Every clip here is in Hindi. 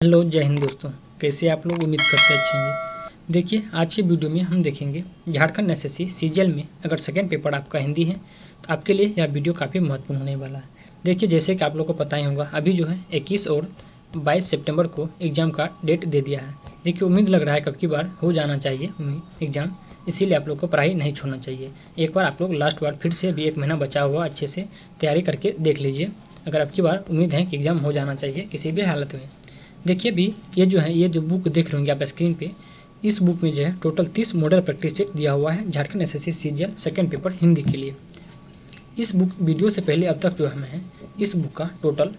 हेलो जय हिंद दोस्तों, कैसे आप लोग। उम्मीद करते अच्छे होंगे। देखिए आज की वीडियो में हम देखेंगे झारखंड एसएससी सीजीएल में अगर सेकेंड पेपर आपका हिंदी है तो आपके लिए यह वीडियो काफ़ी महत्वपूर्ण होने वाला है। देखिए जैसे कि आप लोग को पता ही होगा, अभी जो है 21 और 22 सितंबर को एग्ज़ाम का डेट दे दिया है। देखिए उम्मीद लग रहा है कब की बार हो जाना चाहिए एग्ज़ाम, इसीलिए आप लोग को पढ़ाई नहीं छोड़ना चाहिए। एक बार आप लोग लास्ट बार फिर से भी 1 महीना बचा हुआ अच्छे से तैयारी करके देख लीजिए। अगर अब की बार उम्मीद है कि एग्ज़ाम हो जाना चाहिए किसी भी हालत में। देखिए अभी ये जो बुक देख रहे होंगे आप स्क्रीन पे, इस बुक में जो है टोटल 30 मॉडल प्रैक्टिस सेट दिया हुआ है Jharkhand SSC CGL second paper Hindi के लिए। इस बुक वीडियो से पहले अब तक जो हमें है इस बुक का टोटल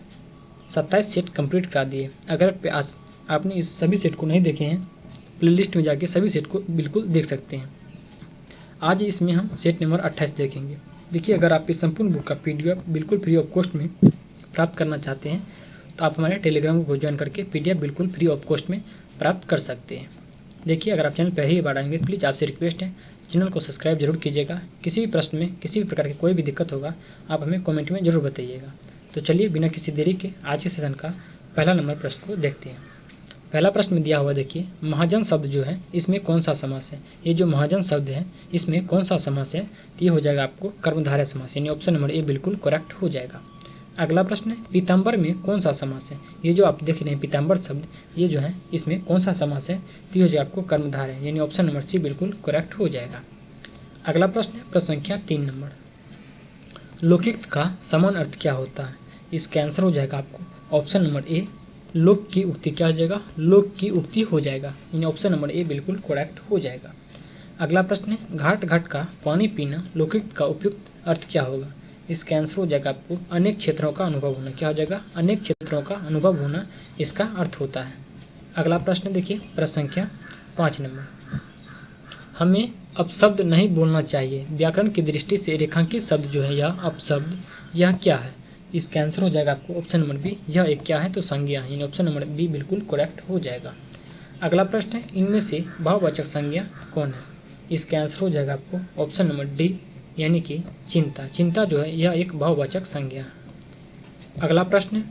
27 सेट कंप्लीट करा दिए। अगर आपने इस सभी सेट को नहीं देखे हैं, प्लेलिस्ट में जाके सभी सेट को बिल्कुल देख सकते हैं। आज इसमें हम सेट नंबर 28 देखेंगे। देखिए अगर आप इस संपूर्ण बुक का पीडीएफ बिल्कुल फ्री ऑफ कॉस्ट में प्राप्त करना चाहते हैं तो आप हमारे टेलीग्राम को ज्वाइन करके पीडीएफ बिल्कुल फ्री ऑफ कॉस्ट में प्राप्त कर सकते हैं। देखिए अगर आप चैनल पहली बार आएंगे तो प्लीज़ आपसे रिक्वेस्ट है चैनल को सब्सक्राइब जरूर कीजिएगा। किसी भी प्रश्न में किसी भी प्रकार की कोई भी दिक्कत होगा आप हमें कमेंट में जरूर बताइएगा। तो चलिए बिना किसी देरी के आज के सेशन का पहला नंबर प्रश्न को देखते हैं। पहला प्रश्न में दिया हुआ, देखिए महाजन शब्द जो है इसमें कौन सा समास है। ये जो महाजन शब्द है इसमें कौन सा समास है, तो ये हो जाएगा आपको कर्मधारय समास, यानी ऑप्शन नंबर ए बिल्कुल करेक्ट हो जाएगा। अगला प्रश्न है पीताम्बर में कौन सा समास है। ये जो आप देख रहे हैं पीताम्बर शब्द, ये जो है इसमें कौन सा समास है, तो ये हो जाएगा आपको कर्मधारय है, यानी ऑप्शन नंबर सी बिल्कुल करेक्ट हो जाएगा। अगला प्रश्न है प्रश्न संख्या 3 नंबर, लौकिक का समान अर्थ क्या होता है। इसका आंसर हो जाएगा आपको ऑप्शन नंबर ए लोक की उक्ति। क्या हो जाएगा, लोक की उक्ति हो जाएगा, यानी ऑप्शन नंबर ए बिल्कुल करेक्ट हो जाएगा। अगला प्रश्न है घाट घाट का पानी पीना लौकिक का उपयुक्त अर्थ क्या होगा। इसका आंसर हो जाएगा आपको अनेक क्षेत्रों का अनुभव होना। क्या हो जाएगा, अनेक क्षेत्रों का अनुभव होना इसका अर्थ होता है। अगला प्रश्न देखिए प्रश्न संख्या 5 नंबर, हमें अपशब्द नहीं बोलना चाहिए। व्याकरण की दृष्टि से रेखांकित शब्द जो है यह अपशब्द यह क्या है। इसका आंसर हो जाएगा आपको ऑप्शन नंबर बी, यह एक क्या है तो संज्ञा, यानी ऑप्शन नंबर बी बिल्कुल करेक्ट हो जाएगा। अगला प्रश्न है इनमें से भाववाचक संज्ञा कौन है। इसका आंसर हो जाएगा आपको ऑप्शन नंबर डी, यानी कि चिंता। चिंता जो है यह एक भाववाचक संज्ञा है। अगला प्रश्न है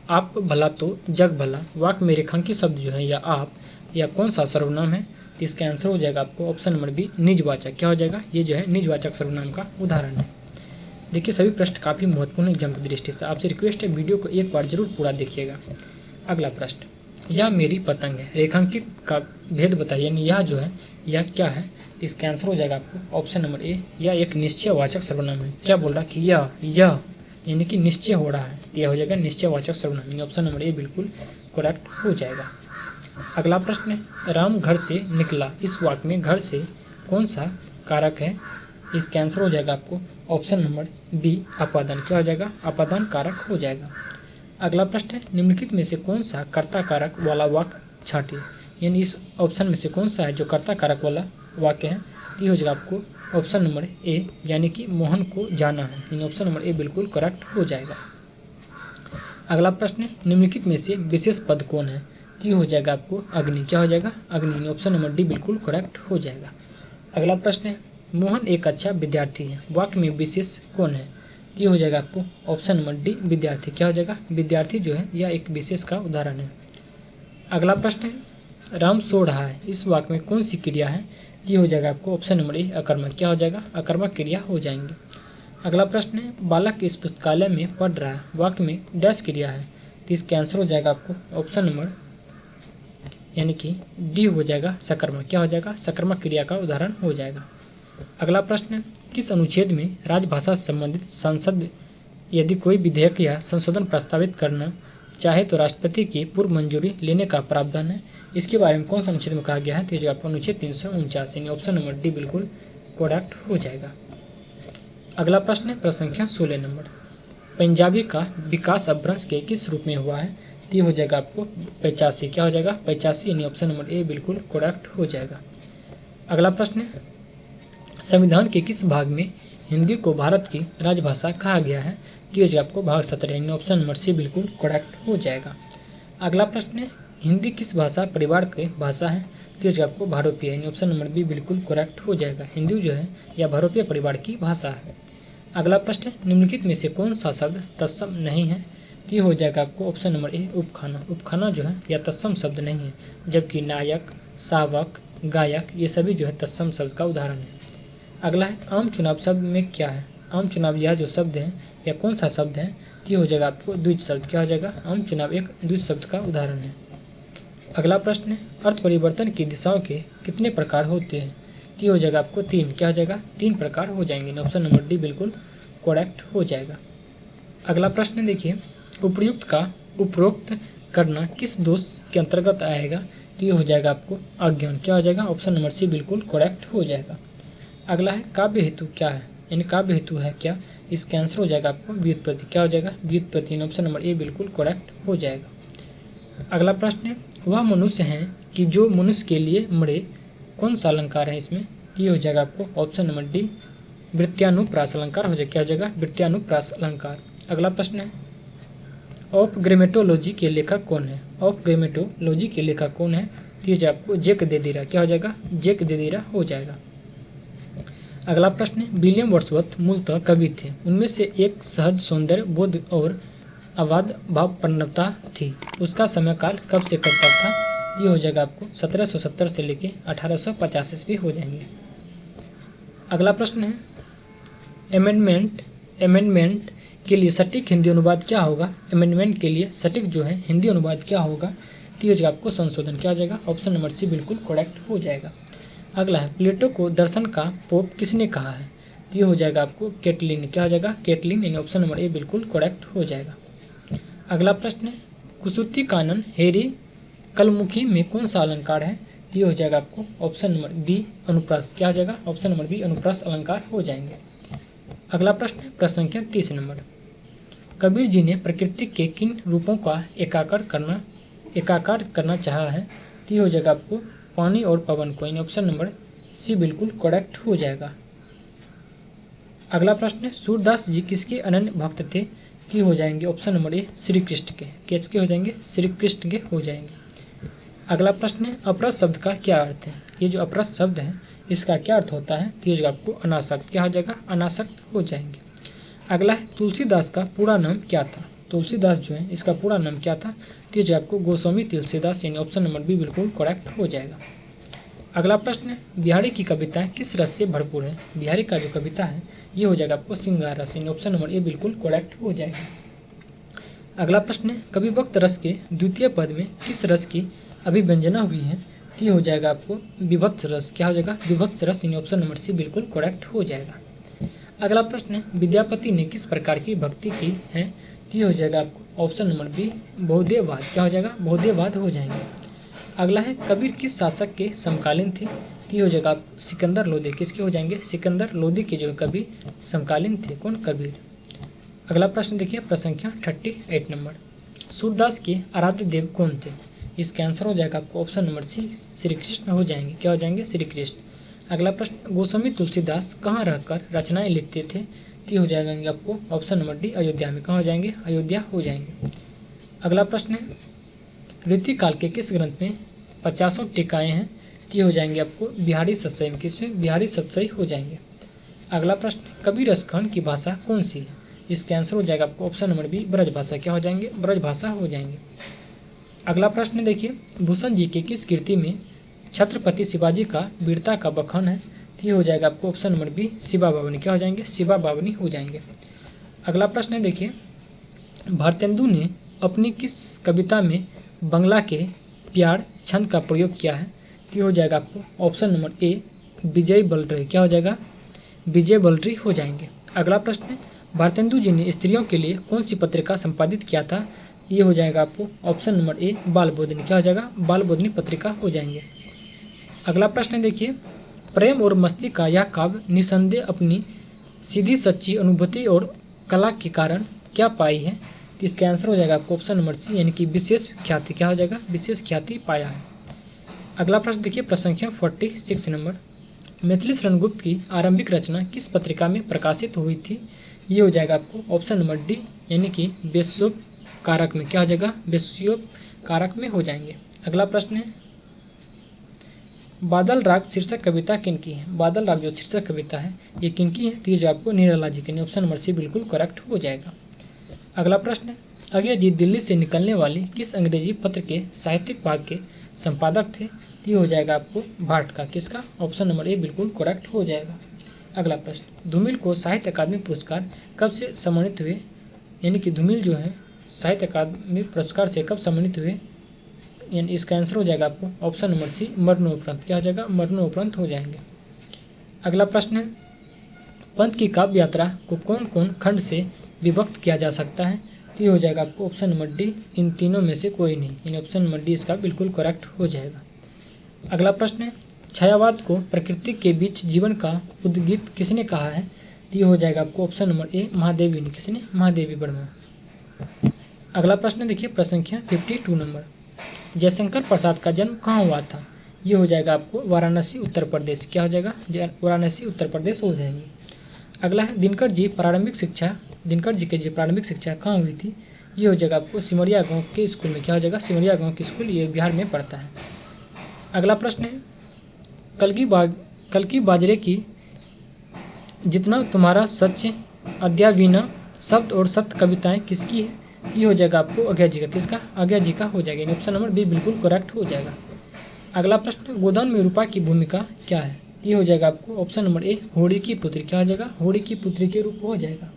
आप भला तो जग भला वाक्य में रेखांकित शब्द जो है या कौन सा सर्वनाम है। तो इसका आंसर हो जाएगा आपको ऑप्शन नंबर बी निजवाचक। क्या हो जाएगा, ये जो है निजवाचक सर्वनाम का उदाहरण है। देखिए सभी प्रश्न काफी महत्वपूर्ण एग्जाम की दृष्टि से, आपसे रिक्वेस्ट है वीडियो को एक बार जरूर पूरा देखिएगा। अगला प्रश्न, यह मेरी पतंग है, रेखांकित का भेद बताइए, यानी यह जो है यह क्या है। इसका आंसर हो जाएगा आपको ऑप्शन नंबर ए, यह एक निश्चयवाचक सर्वनाम है। क्या बोल रहा है कि यह यानी कि निश्चय हो रहा है, यह हो जाएगा निश्चयवाचक सर्वनाम, यानी ऑप्शन नंबर ए बिल्कुल करेक्ट हो जाएगा। अगला प्रश्न है राम घर से निकला, इस वाक्य में घर से कौन सा कारक है। इसका आंसर हो जाएगा आपको ऑप्शन नंबर बी अपादान। क्या हो जाएगा, अपादान कारक हो जाएगा। अगला प्रश्न है निम्नलिखित में से कौन सा कर्ता कारक वाला वाक्य छांटिए, यानी इस ऑप्शन में से कौन सा है जो कर्ता कारक वाला वाक्य है। तो हो जाएगा आपको ऑप्शन नंबर ए, यानी कि मोहन को जाना है, यानी ऑप्शन नंबर ए बिल्कुल करेक्ट हो जाएगा। अगला प्रश्न है निम्नलिखित में से विशेष पद कौन है। तो हो जाएगा आपको अग्नि। क्या हो जाएगा, अग्नि, यानी ऑप्शन नंबर डी बिल्कुल करेक्ट हो जाएगा। अगला प्रश्न है मोहन एक अच्छा विद्यार्थी है, वाक्य में विशेष कौन है। तो हो जाएगा आपको ऑप्शन नंबर डी विद्यार्थी। क्या हो जाएगा, विद्यार्थी जो है यह एक विशेष का उदाहरण है। अगला प्रश्न है राम सो रहा है, इस वाक्य में कौन सी क्रिया है। ये हो जाएगा आपको ऑप्शन नंबर ए अकर्मक। क्या हो जाएगा, अकर्मक क्रिया हो जाएंगे। अगला प्रश्न है बालक इस पुस्तकालय में पढ़ रहा है, वाक्य में डैश क्रिया है। तो इसका आंसर हो जाएगा आपको ऑप्शन नंबर यानी कि डी हो जाएगा सकर्मक। क्या हो जाएगा, सकर्मक क्रिया का उदाहरण हो जाएगा। अगला प्रश्न है किस अनुच्छेद में राजभाषा से संबंधित संसद यदि कोई विधेयक या संशोधन प्रस्तावित करना चाहे तो राष्ट्रपति की पूर्व मंजूरी लेने का प्रावधान है। इसके बारे में कौन सा अनुच्छेद में कहा गया है। तो आपको अनुच्छेद 349, यानी ऑप्शन नंबर डी बिल्कुल करेक्ट हो जाएगा। अगला प्रश्न है प्रश्न संख्या 16 नंबर, पंजाबी का विकास अपभ्रंश के किस रूप में हुआ है। तो हो जाएगा आपको 85। क्या हो जाएगा, 85, यानी ऑप्शन नंबर ए बिल्कुल करेक्ट हो जाएगा। अगला प्रश्न है संविधान के किस भाग में हिंदी को भारत की राजभाषा कहा गया है। तो आपको भाग 17, यानी ऑप्शन नंबर सी बिल्कुल करेक्ट हो जाएगा। अगला प्रश्न है हिंदी किस भाषा परिवार की भाषा है। तो आपको भारोपीय, यानी ऑप्शन नंबर बी बिल्कुल करेक्ट हो जाएगा। हिंदी जो है यह भारोपीय परिवार की भाषा है। अगला प्रश्न है निम्नलिखित में से कौन सा शब्द तत्सम नहीं है। तो ये हो जाएगा आपको ऑप्शन नंबर ए उपखाना। उपखाना जो है यह तत्सम शब्द नहीं है, जबकि नायक, शावक, गायक ये सभी जो है तत्सम शब्द का उदाहरण है। अगला है आम चुनाव शब्द में क्या है। आम चुनाव यह जो शब्द है यह कौन सा शब्द है, तो ये हो जाएगा आपको द्विज शब्द। क्या हो जाएगा, आम चुनाव एक द्विज शब्द का उदाहरण है। अगला प्रश्न है अर्थ परिवर्तन की दिशाओं के कितने प्रकार होते हैं, तो ये हो जाएगा आपको 3। क्या हो जाएगा, 3 प्रकार हो जाएंगे। ऑप्शन नंबर डी बिल्कुल करेक्ट हो जाएगा। अगला प्रश्न देखिए, उपयुक्त का उपरोक्त करना किस दोष के अंतर्गत आएगा, तो ये हो जाएगा आपको अज्ञान। क्या हो जाएगा, ऑप्शन नंबर सी बिल्कुल करेक्ट हो जाएगा। अगला है काव्य हेतु क्या है, यानी काव्य हेतु है क्या, इसका आंसर हो जाएगा आपको व्युत्पत्ति। क्या हो जाएगा, व्युत्पत्ति। ऑप्शन नंबर ए बिल्कुल करेक्ट हो जाएगा। अगला प्रश्न है वह मनुष्य है कि जो मनुष्य के लिए मरे, कौन सा अलंकार है इसमें, ये हो जाएगा आपको ऑप्शन नंबर डी वृत्त्यानुप्रास अलंकार हो जाएगा। क्या हो जाएगा, वृत्त्यानुप्रास अलंकार। अगला प्रश्न है ऑफ ग्रामेटोलॉजी के लेखक कौन है। ऑफ ग्रामेटोलॉजी के लेखक कौन है, तो ये आपको जैक देदीरा। क्या हो जाएगा, जैक देदीरा हो जाएगा। अगला प्रश्न है विलियम वर्ड्सवर्थ मूलतः कवि थे, उनमें से एक सहज सौंदर्य बोध और अवाध भावप्रवणता थी, उसका समय काल कब से कब तक था, ये हो जाएगा आपको 1770 से लेके 1850 ईस्वी हो जाएंगे। अगला प्रश्न है अमेंडमेंट के लिए सटीक हिंदी अनुवाद क्या होगा। अमेंडमेंट के लिए सटीक जो है हिंदी अनुवाद क्या होगा, तो ये हो जाएगा आपको संशोधन। क्या हो जाएगा, ऑप्शन नंबर सी बिल्कुल करेक्ट हो जाएगा। अगला है प्लेटो को दर्शन का पोप किसने कहा है, तो ये हो जाएगा आपको कैटलिन। क्या हो जाएगा, कैटलिन, यानी ऑप्शन नंबर ए बिल्कुल करेक्ट हो जाएगा। अगला प्रश्न है कुसुत्ती कानन हेरी कलमुखी में कौन सा अलंकार है, ये हो जाएगा आपको ऑप्शन नंबर बी अनुप्रास। क्या हो जाएगा, ऑप्शन नंबर बी अनुप्रास अलंकार हो जाएंगे। अगला प्रश्न है प्रश्न संख्या 30 नंबर, कबीर जी ने प्रकृति के किन रूपों का एकाकार करना चाहा है, तो ये हो जाएगा आपको पानी और पवन को। ऑप्शन नंबर सी बिल्कुल करेक्ट हो जाएगा। अगला प्रश्न है सूरदास जी किसके अनन्य भक्त थे, की हो जाएंगे option number A Shri Krishna के। किसके हो जाएंगे, श्री कृष्ण के हो जाएंगे। अगला प्रश्न है अपरस शब्द का क्या अर्थ है। ये जो अपरस शब्द है इसका क्या अर्थ होता है, तो ये आपको अनासक्त। क्या हो जाएगा, अनासक्त हो जाएंगे। अगला है तुलसीदास का पूरा नाम क्या था। तुलसीदास जो है इसका पूरा नाम क्या था, तो ये जो आपको गोस्वामी तुलसीदास, यानी ऑप्शन नंबर बी बिल्कुल करेक्ट हो जाएगा। अगला प्रश्न है बिहारी की कविताएं किस रस से भरपूर है। बिहारी का जो कविता है ये हो जाएगा आपको श्रृंगार रस, यानी ऑप्शन नंबर ए बिल्कुल करेक्ट हो जाएगा। अगला प्रश्न है कविभक्त रस के द्वितीय पद में किस रस की अभिव्यंजना हुई है, तो ये हो जाएगा आपको विभक्त रस। क्या हो जाएगा, विभक्त रस, यानी ऑप्शन नंबर सी बिल्कुल करेक्ट हो जाएगा। अगला प्रश्न है विद्यापति ने किस प्रकार की भक्ति की है, तो ये हो जाएगा आपको ऑप्शन नंबर बी बहुदेववाद। क्या हो जाएगा, बहुदेववाद हो जाएंगे। अगला है कबीर किस शासक के समकालीन थे, तो ये हो जाएगा सिकंदर लोदी। किसके हो जाएंगे, सिकंदर लोदी के जो कवि समकालीन थे, कौन, कबीर। अगला प्रश्न देखिए प्रश्न संख्या 38 नंबर, सूरदास के आराध्य देव कौन थे। इसका आंसर हो जाएगा आपको option number C Shri Krishna हो जाएंगे। क्या हो जाएंगे, श्री कृष्ण। अगला प्रश्न गोस्वामी तुलसीदास कहाँ रहकर रचनाएं लिखते थे, तो हो जाएंगे आपको ऑप्शन नंबर डी अयोध्या में। कहाँ हो जाएंगे, अयोध्या हो जाएंगे। अगला प्रश्न है रीति काल के किस ग्रंथ में 50 टीकाएं हैं, तो हो जाएंगे आपको बिहारी सत्सई में। किसमें, बिहारी सत्सई हो जाएंगे। अगला प्रश्न कबीर रसखंड की भाषा कौन सी है, इसका आंसर हो जाएगा आपको ऑप्शन नंबर बी ब्रज भाषा। क्या हो जाएंगे, ब्रज भाषा हो जाएंगे। अगला प्रश्न देखिए भूषण जी के किस कृति में छत्रपति शिवाजी का वीरता का बखान है, तो ये हो जाएगा आपको option number B Shiva Bavani. क्या हो जाएंगे, शिवा बावनी हो जाएंगे। अगला प्रश्न देखिए भारतेंदु ने अपनी किस कविता में बंगला के प्यार छंद का प्रयोग किया है, तो हो जाएगा आपको ऑप्शन नंबर ए विजय बलरी। क्या हो जाएगा, विजय बलरी हो जाएंगे। अगला प्रश्न भारतेंदु जी ने स्त्रियों के लिए कौन सी पत्रिका संपादित किया था, ये हो जाएगा आपको ऑप्शन नंबर ए बालबोधिनी। क्या हो जाएगा, बालबोधिनी पत्रिका हो जाएंगे। अगला प्रश्न देखिए प्रेम और मस्ती का यह काव्य निसंदेह अपनी सीधी सच्ची अनुभूति और कला के कारण क्या पाई है, तो इसका आंसर हो जाएगा आपको ऑप्शन नंबर सी यानी कि विशेष ख्याति। क्या हो जाएगा, विशेष ख्याति पाया है। अगला प्रश्न देखिए प्रश्न संख्या 46 नंबर, मैथिली शरणगुप्त की आरंभिक रचना किस पत्रिका में प्रकाशित हुई थी, ये हो जाएगा आपको ऑप्शन नंबर डी यानी कि वेश्योप कारक में। क्या हो जाएगा, वेश्योप कारक में हो जाएंगे। अगला प्रश्न है बादल राग शीर्षक कविता किनकी है। बादल राग जो शीर्षक कविता है ये किनकी है, तो ये जो आपको निराला जी की। ऑप्शन नंबर सी बिल्कुल करेक्ट हो जाएगा। अगला प्रश्न है, अय्यर दिल्ली से निकलने वाले किस अंग्रेजी पत्र के साहित्यिक भाग के संपादक थे? ये हो जाएगा आपको भाट का, किसका? ऑप्शन नंबर ए बिल्कुल करेक्ट हो जाएगा। अगला प्रश्न, धूमिल को साहित्य अकादमी पुरस्कार कब से सम्मानित हुए? यानी कि धूमिल जो है साहित्य अकादमी पुरस्कार से कब सम्मानित हुए? यानी इसका आंसर हो जाएगा आपको ऑप्शन नंबर सी मरणोपरांत। क्या हो जाएगा? मरणोपरांत हो जाएंगे। अगला प्रश्न है, पंत की काव्य यात्रा को कौन कौन खंड से विभक्त किया जा सकता है? तो ये हो जाएगा आपको ऑप्शन नंबर डी, इन तीनों में से कोई नहीं, यानी ऑप्शन नंबर डी इसका बिल्कुल करेक्ट हो जाएगा। अगला प्रश्न है, छायावाद को प्रकृति के बीच जीवन का उद्गीत किसने कहा है? तो ये हो जाएगा आपको ऑप्शन नंबर ए महादेवी ने। किसने? महादेवी वर्मा। अगला प्रश्न देखिए प्रश्न संख्या 52 नंबर, जयशंकर प्रसाद का जन्म कहाँ हुआ था? ये हो जाएगा आपको वाराणसी उत्तर प्रदेश। क्या हो जाएगा? वाराणसी उत्तर प्रदेश हो जाएंगे। अगला है, दिनकर जी की जो प्रारंभिक शिक्षा कहाँ हुई थी? ये हो जाएगा आपको सिमरिया गांव के स्कूल में। क्या हो जाएगा? सिमरिया गांव के स्कूल, ये बिहार में पड़ता है। अगला प्रश्न है, कल्कि बाजरे की जितना तुम्हारा सच अद्यावीना शब्द और सत्य कविताएं किसकी है? ये हो जाएगा आपको अज्ञा जी का। किसका? अज्ञा जी का हो जाएगा। ऑप्शन नंबर बी बिल्कुल करेक्ट हो जाएगा। अगला प्रश्न, गोदान में रूपा की भूमिका क्या है? ये हो जाएगा आपको ऑप्शन नंबर ए होड़ी की पुत्री। क्या हो जाएगा? होड़ी की पुत्री के रूप हो जाएगा।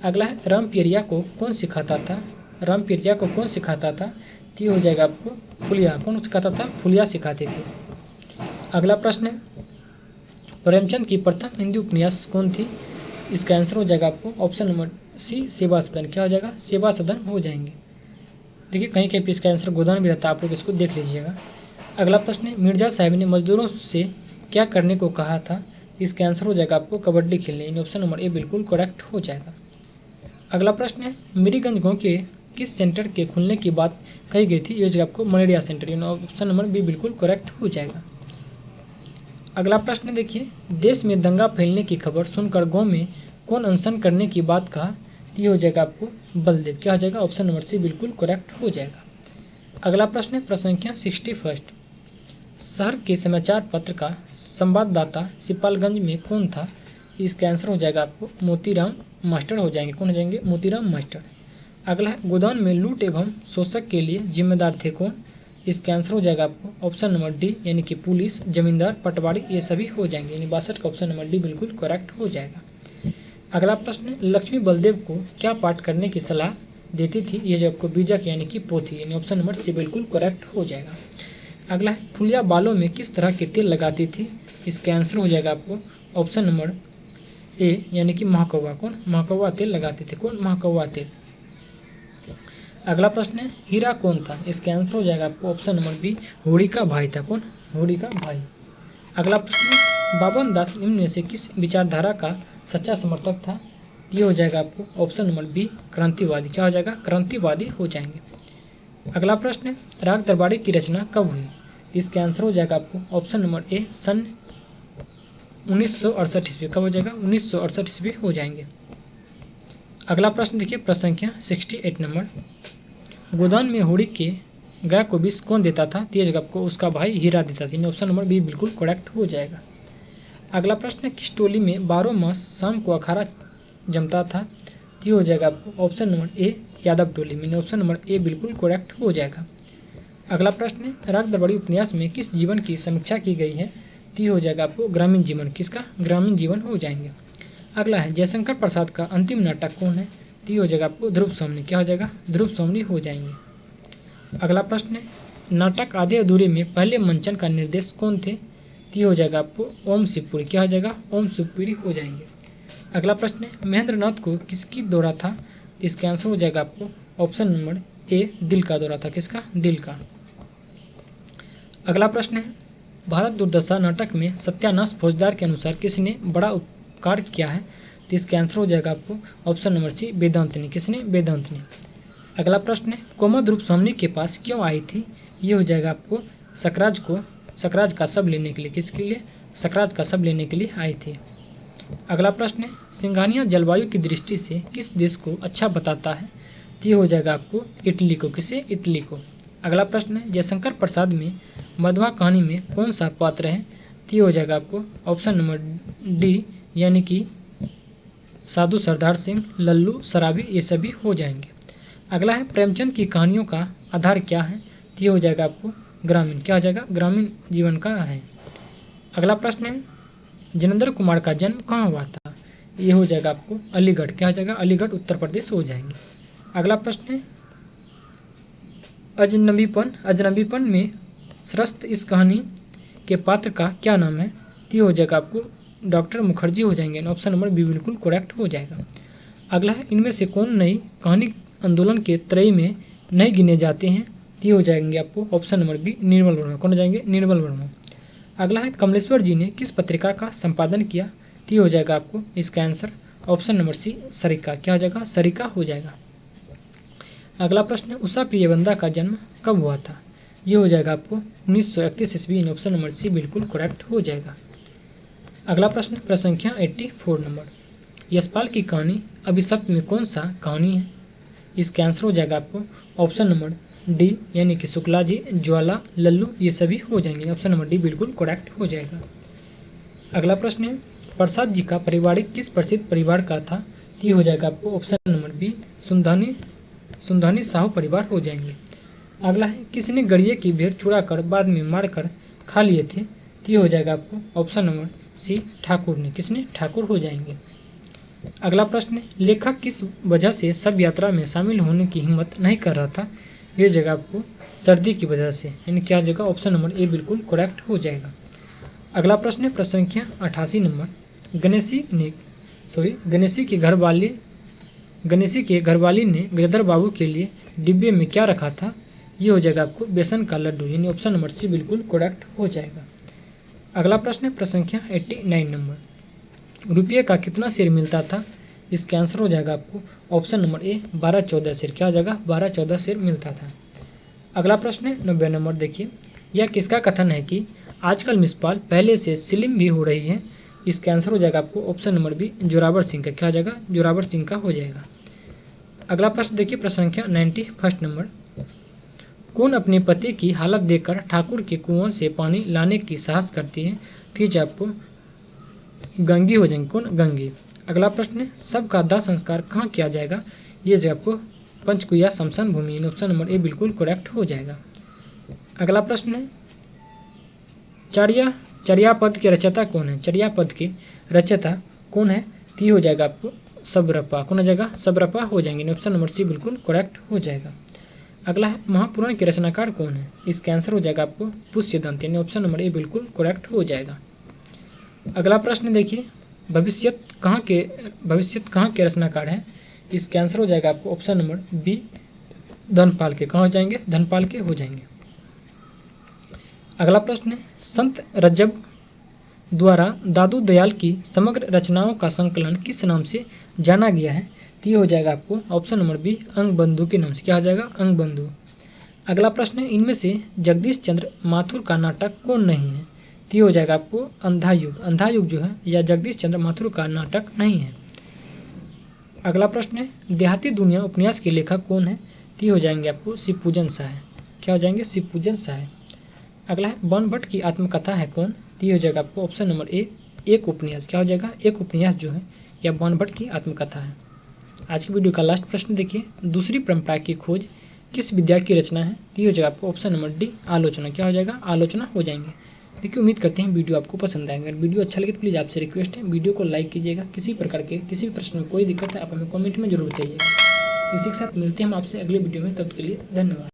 अगला है, रामपिरिया को कौन सिखाता था? रामपिरिया को कौन सिखाता था? तो ये हो जाएगा आपको फुलिया। कौन सिखाता था? फुलिया सिखाते थे। अगला प्रश्न है, प्रेमचंद की प्रथम हिंदी उपन्यास कौन थी? इसका आंसर हो जाएगा आपको ऑप्शन नंबर सी सेवा सदन। क्या हो जाएगा? सेवा सदन हो जाएंगे। देखिए कहीं कहीं पे इसका आंसर गोदान भी रहता है, आप लोग इसको देख लीजिएगा। अगला प्रश्न है, मिर्जा साहब ने मजदूरों से क्या करने को कहा था? इसका आंसर हो जाएगा आपको कबड्डी खेलने। ऑप्शन नंबर ए बिल्कुल करेक्ट हो जाएगा। अगला प्रश्न है, मीरीगंज गांव के किस सेंटर के खुलने की बात कही गई थी? ये आपको malaria centre. Option number B बिल्कुल करेक्ट हो जाएगा। अगला प्रश्न देखिए, देश में दंगा फैलने की खबर सुनकर गांव में कौन अनशन करने की बात कहा? ये हो जाएगा आपको बलदेव। क्या हो जाएगा? ऑप्शन नंबर सी बिल्कुल करेक्ट हो जाएगा। अगला प्रश्न है प्रश्न संख्या 61, शहर के समाचार पत्र का संवाददाता सिपालगंज में कौन था? इसका आंसर हो जाएगा आपको मोतीराम मास्टर हो जाएंगे। कौन हो जाएंगे? मोतीराम मास्टर। अगला है, गोदान में लूट एवं शोषक के लिए जिम्मेदार थे कौन? इसका आंसर हो जाएगा आपको ऑप्शन नंबर डी, यानी कि पुलिस, जमींदार, पटवारी, ये सभी हो जाएंगे। यानी 62 का ऑप्शन नंबर डी बिल्कुल करेक्ट हो जाएगा। अगला प्रश्न, लक्ष्मी बलदेव को क्या पाठ करने की सलाह देती थी? ये जो आपको बीजक यानी कि पोथी, यानी ऑप्शन नंबर सी बिल्कुल करेक्ट हो जाएगा। अगला है, फुलिया बालों में किस तरह के तेल लगाती थी? इसका आंसर हो जाएगा आपको ऑप्शन नंबर ए, यानी कि महाकौवा। कौन? महाकौवा तेल लगाते थे। कौन? महाकौवा तेल। अगला प्रश्न है, हीरा कौन था? इसका आंसर हो जाएगा आपको ऑप्शन नंबर बी, होड़ी का भाई था। कौन? होड़ी का भाई। अगला प्रश्न, बाबन दास इनमें से किस विचारधारा का सच्चा समर्थक था? ये हो जाएगा आपको ऑप्शन नंबर बी, क्रांतिवादी। क्या हो जाएगा? क्रांतिवादी हो जाएंगे। अगला प्रश्न है, राग दरबारी की रचना कब हुई? इसका आंसर हो जाएगा आपको ऑप्शन नंबर ए, सन 1968 ईस्वी। कब हो जाएगा? 1968 ईस्वी हो जाएंगे। अगला प्रश्न देखिए प्रश्न संख्या 68 नंबर, गोदान में होड़ी के गाय को विष कौन देता था? तेज आपको उसका भाई हीरा देता था। ऑप्शन नंबर बी बिल्कुल करेक्ट हो जाएगा। अगला प्रश्न, किस टोली में 12 मास शाम को अखाड़ा जमता था? ये हो जाएगा आपको ऑप्शन नंबर ए, यादव टोली में। ऑप्शन नंबर ए बिल्कुल करेक्ट हो जाएगा। अगला प्रश्न, राग दरबारी उपन्यास में किस जीवन की समीक्षा की गई है? ये हो जाएगा आपको ग्रामीण जीवन। किसका? ग्रामीण जीवन हो जाएंगे। अगला है, जयशंकर प्रसाद का अंतिम नाटक कौन है? ये हो जाएगा आपको ध्रुव सोमनी। क्या हो जाएगा? ध्रुव सोमनी हो जाएंगे। अगला प्रश्न है, नाटक आधे अधूरे में पहले मंचन का निर्देश कौन थे? ये हो जाएगा आपको ओम शिवपुरी। क्या हो जाएगा? ओम शिवपुरी हो जाएंगे। अगला प्रश्न है, महेंद्र नाथ को किसकी दौरा था? इसका आंसर हो जाएगा आपको ऑप्शन नंबर ए, दिल का दौरा था। किसका? दिल का। अगला प्रश्न है, भारत दुर्दशा नाटक में सत्यानाश फौजदार के अनुसार किसने बड़ा उपकार किया है? तो इसका आंसर हो जाएगा आपको ऑप्शन नंबर सी, वेदांत ने। किसने? वेदांत ने। अगला प्रश्न है, कोमल ध्रुव स्वामी के पास क्यों आई थी? ये हो जाएगा आपको सकराज का शव लेने के लिए। किसके लिए? सकराज का शव लेने के लिए आई थी। अगला प्रश्न है, सिंघानिया जलवायु की दृष्टि से किस देश को अच्छा बताता है? तो ये हो जाएगा आपको इटली को। किसे? इटली को। अगला प्रश्न है, जयशंकर प्रसाद में मधुआ कहानी में कौन सा पात्र है? तो ये हो जाएगा आपको ऑप्शन नंबर डी, यानी कि साधु सरदार सिंह, लल्लू सराबी, ये सभी हो जाएंगे। अगला है प्रेमचंद की कहानियों का आधार क्या है, तो ये हो जाएगा आपको ग्रामीण, क्या हो जाएगा ग्रामीण जीवन का है। अगला प्रश्न है जिनेंद्र कुमार का जन्म कहाँ हुआ था, ये हो जाएगा आपको अलीगढ़, क्या हो जाएगा अलीगढ़ उत्तर प्रदेश हो जाएंगे। अगला प्रश्न है अजनबीपन में सरस्त इस कहानी के पात्र का क्या नाम है, तो हो जाएगा आपको डॉक्टर मुखर्जी हो जाएंगे। ऑप्शन नंबर बी बिल्कुल करेक्ट हो जाएगा। अगला है इनमें से कौन नई कहानी आंदोलन के त्रयी में नहीं गिने जाते हैं, तो हो जाएंगे आपको option number B Nirmal Verma, कौन हो जाएंगे निर्मल वर्मा। अगला है कमलेश्वर जी ने किस पत्रिका का संपादन किया, तो हो जाएगा आपको इसका answer option number C Sarika, क्या हो जाएगा सरिका हो जाएगा। अगला प्रश्न है उषा प्रियवंदा का जन्म कब हुआ था, ये हो जाएगा आपको 1931 ईस्वी, ऑप्शन नंबर सी बिल्कुल करेक्ट हो जाएगा। अगला प्रश्न संख्या 84 नंबर, यशपाल की कहानी अभिशप्त में कौन सा कहानी है, इसका आंसर हो जाएगा आपको ऑप्शन नंबर डी यानी कि शुक्ला जी, ज्वाला, लल्लू, ये सभी हो जाएंगे। ऑप्शन नंबर डी बिल्कुल करेक्ट हो जाएगा। अगला प्रश्न है प्रसाद जी का पारिवारिक किस प्रसिद्ध परिवार का था, तो हो जाएगा आपको ऑप्शन नंबर बी सुंधानी साहू परिवार हो जाएंगे। अगला है किसने गड़िए की भेड़ चुरा कर बाद में मारकर खा लिए थे, तो हो जाएगा आपको ऑप्शन नंबर सी ठाकुर ने, किसने ठाकुर हो जाएंगे। अगला प्रश्न है लेखक किस वजह से शव यात्रा में शामिल होने की हिम्मत नहीं कर रहा था, ये जगह आपको सर्दी की वजह से, यानी क्या जगह ऑप्शन नंबर ए बिल्कुल करेक्ट हो जाएगा। अगला प्रश्न है संख्या 88 नंबर, गणेशी के घरवाली ने गजधर बाबू के लिए डिब्बे में क्या रखा था, ये हो जाएगा आपको बेसन का लड्डू, यानी ऑप्शन नंबर सी बिल्कुल करेक्ट हो जाएगा। अगला प्रश्न है संख्या 89 नंबर, रुपये का कितना शेर मिलता था, इसका आंसर हो जाएगा आपको ऑप्शन नंबर ए 12-14 शेर, क्या हो जाएगा 12-14 शेर मिलता था। अगला प्रश्न है 90 नंबर, देखिए यह किसका कथन है कि आजकल मिसपाल पहले से स्लिम भी हो रही है, इसका आंसर हो जाएगा आपको option number B Zorawar Singh का, क्या हो जाएगा जोरावर सिंह का हो जाएगा। अगला प्रश्न देखिए प्रश्न संख्या 91 नंबर, कौन अपने पति की हालत देखकर ठाकुर के कुआं से पानी लाने की साहस करती है, तो आपको गंगी हो जाएंगे, कौन गंगी। अगला प्रश्न है सबका दाह संस्कार कहाँ किया जाएगा, ये जो आपको पंचकुया शमशान भूमि, ऑप्शन नंबर ए बिल्कुल करेक्ट हो जाएगा। अगला प्रश्न है चर्यापद के रचयिता कौन है, चर्यापद के रचयिता कौन है, तो हो जाएगा आपको सबरपा, कौन हो जाएगा सबरपा हो जाएंगे, ऑप्शन नंबर सी बिल्कुल करेक्ट हो जाएगा। अगला है महापुराण के रचनाकार कौन है, इसका आंसर हो जाएगा आपको पुष्यदंत, यानी ऑप्शन नंबर ए बिल्कुल करेक्ट हो जाएगा। अगला प्रश्न देखिए भविष्यत कहाँ के रचनाकार हैं, इसका आंसर हो जाएगा आपको ऑप्शन नंबर बी धनपाल के, कहाँ हो जाएंगे धनपाल के हो जाएंगे। अगला प्रश्न है संत रज्जब द्वारा दादू दयाल की समग्र रचनाओं का संकलन किस नाम से जाना गया है, तो हो जाएगा आपको ऑप्शन नंबर बी अंग बंधु के नाम से, क्या हो जाएगा अंग बंधु। अगला प्रश्न है इनमें से जगदीश चंद्र माथुर का नाटक कौन नहीं है, तो हो जाएगा आपको अंधा युग जो है या जगदीश चंद्र माथुर का नाटक नहीं है। अगला प्रश्न है देहाती दुनिया उपन्यास के लेखक कौन है, तो हो जाएंगे आपको शिवपूजन शाह, क्या हो जाएंगे शिवपूजन शाह। अगला है बाणभट्ट की आत्मकथा है कौन, तो हो जाएगा आपको ऑप्शन नंबर ए एक उपन्यास, क्या हो जाएगा एक उपन्यास जो है या बाणभट्ट की आत्मकथा है। आज की वीडियो का लास्ट प्रश्न देखिए दूसरी परंपरा की खोज किस विद्या की रचना है, तो हो जाएगा आपको ऑप्शन नंबर डी आलोचना, क्या हो जाएगा आलोचना हो जाएंगे। देखिए उम्मीद करते हैं वीडियो आपको पसंद आएगा, अगर वीडियो अच्छा लगे तो प्लीज़ आपसे रिक्वेस्ट है वीडियो को लाइक कीजिएगा। किसी प्रकार के किसी भी प्रश्न में कोई दिक्कत है आप हमें कमेंट में जरूर बताइएगा। इसी के साथ मिलते हैं हम आपसे अगले वीडियो में, तब तक के लिए धन्यवाद।